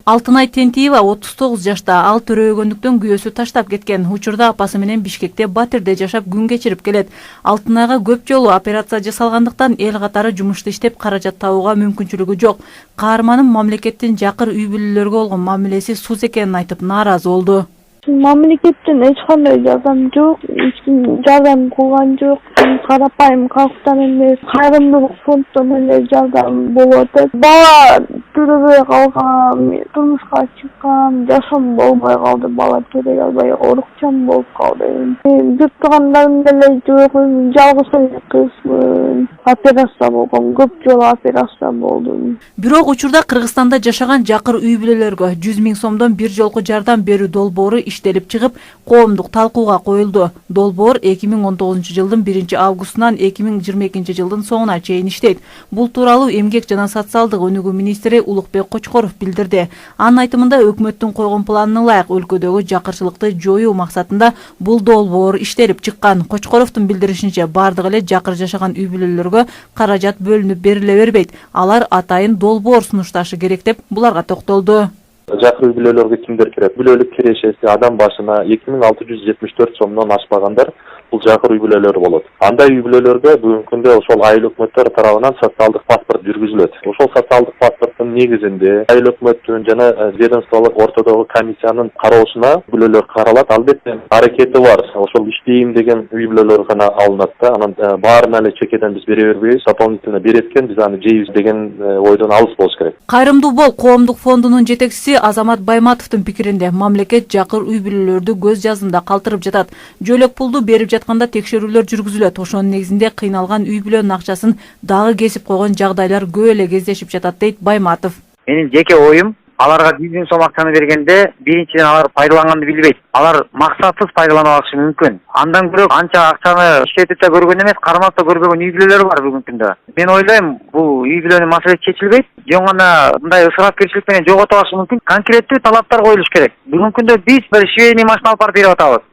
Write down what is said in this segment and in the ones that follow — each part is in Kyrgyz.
Алтынай Тентиева 39 жашта, ал төрөөгөндүктөн күйөөсү таштап кеткен. Учурда апасы менен Бишкекте батирде жашап күн кечирип келет. Алтынайга көп жолу операция жасалгандыктан эл катары жумушта иштеп каражат табууга мүмкүнчүлүгү жок. Каарманым мамлекеттин жакыр үй бүлөлөргө болгон мамилеси сус экенин айтып нааразы болду. Мамлекеттен эч кандай жардам жок, эч ким жардам кылган жок. Карапайым калктан эле кайрымдуулук фонддон эле жардам болуп атат. Бала төрөбөй калган, турмушка чыккан, жашоом болбой калды, бала төрөй албай оорукчан болуп калды. Жүрүп тургандарым деле жок, жалгыз эле кызмын. Операция болгон, көп жолу операция болдум. Бирок учурда Кыргызстанда жашаган жакыр үй бүлөлөргө 100 000 сомдон бир жолку жардам берүү долбоору иштелип чыгып, коомдук талкууга коюлду. Долбоор 2019 жылдын 1 августунан 2022 жылдын соңуна чейин иштейт. Бул тууралуу Эмгек жана социалдык өнүгүү министри Улукбек Кочкоров билдирди. Анын айтымында өкмөттүн койгон планына ылайык өлкөдөгү жакырчылыкты жоюу максатында бул долбоор иштелип чыккан. Кочкоровдун билдиришинче, бардык эле жакыр жашаган үй бүлөлөргө каражат бөлүнүп бериле бербейт. Алар атайын долбоор сунушташы керек деп буларга токтолду. Жакыр үй бүлөлөргө кимдер кирет? Бүлөлүк кирешеси адам башына 2674 сомдон ашпагандар бул жакыр үй бүлөлөрү болот. Андай үй бүлөлөргө бүгүнкү күндө ошол айыл өкмөттөр тарабынан социалдык паспорт жүргүзүлөт. Ошол социалдык паспорттун негизинде айыл өкмөттүн жана ведомстволук ортодогу комиссиянын кароосуна бүлөлөр каралат. Албетте аракети бар. Ошол иштейм деген үй бүлөлөр гана алынат да. Анан баарына эле чекеден биз бере бербейбиз. Дополнительно берет экен, биз аны жейбиз деген ойдон алыс болуш керек. Кайрымдуу бол коомдук фондунун жетекчиси Азамат Байматовдун пикиринде, мамлекет жакыр үй бүлөлөрдү көз жазында калтырып жатат. Жөлөк пулду берип жатканда текшерүүлөр жүргүзүлөт. Ошонун негизинде кыйналган үй бүлөнүн акчасын дагы кесип койгон жагдайлар көп эле кездешип жатат, дейт Байматов. Менин жеке оюм, аларга 100 000 сом акчаны бергенде биринчиден алар пайдаланганды билбейт. Алар максатсыз пайдалана алышы мүмкүн. Андан көрө анча акчаны иштетип көргөн эмес, кармап да көрбөгөн үй бүлөлөр бар бүгүнкү күндө. Мен ойлойм, бул үй бүлөнүн маселеси чечилбейт. Жөн гана мындай ысырапкерчилик менен жогото алышы мүмкүн. Конкреттүү талаптар коюлуш керек. Бүгүнкү күндө биз бир швейный машина алып барып берип атабыз.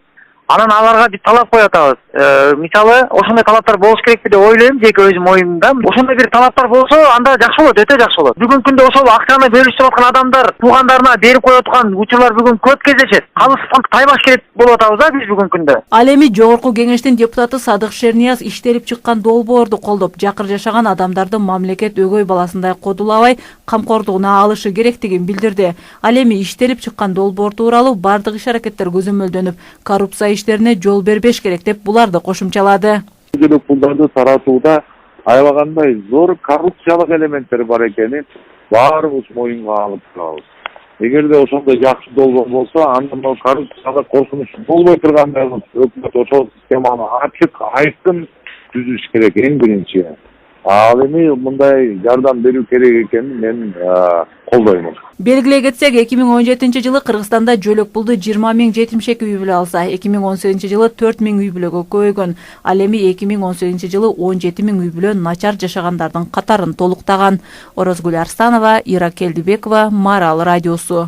Анан аларга талап коюп атабыз. Мисалы, ошондой талаптар болуш керекпи деп ойлойм, жеке өзүм оюмда. Ошондой бир талаптар болсо, анда жакшы болот, өтө жакшы болот. Бүгүнкү күндө ошол акчаны бөлүштүрүп аткан адамдар туугандарына берип коюп аткан учурлар бүгүн көп кездешет. Калыстан таймаш керек болуп атабыз да биз бүгүнкү күндө. Ал эми Жогорку Кеңештин депутаты Садык Шернияз иштелип чыккан долбоорду колдоп, жакыр жашаган адамдарды мамлекет өгөй баласындай кодулабай камкордугуна алышы керектигин билдирди. Ал эми иштелип чыккан долбоор тууралуу бардык иш-аракеттер көзөмөлдөнүп, коррупция иштерине жол бербеш керек деп буларды кошумчалады. Жөлөк пулдарды таратууда аябагандай зор коррупциялык элементтер бар экенин баарыбыз моюнга алып турабыз. Эгерде ошондой жакшы долбоор болсо, анда бул коррупцияга коркунуч болбой тургандай өкмөт ошол системаны ачык, айкын түзүш керек эң биринчи. Ал эми мындай жардам берүү керек экенин мен колдоймун. Белгилей кетсек, 2017 жылы Кыргызстанда жөлөк пулду 20 000 жетимшек үй бүлө алса, 2018 жылы 4 000 үй бүлөгө көбөйгөн. Ал эми 2018 жылы 17 000 үй бүлө начар жашагандардын катарын толуктаган. Орозгүл Арстанова, Ира Келдибекова, Марал радиосу.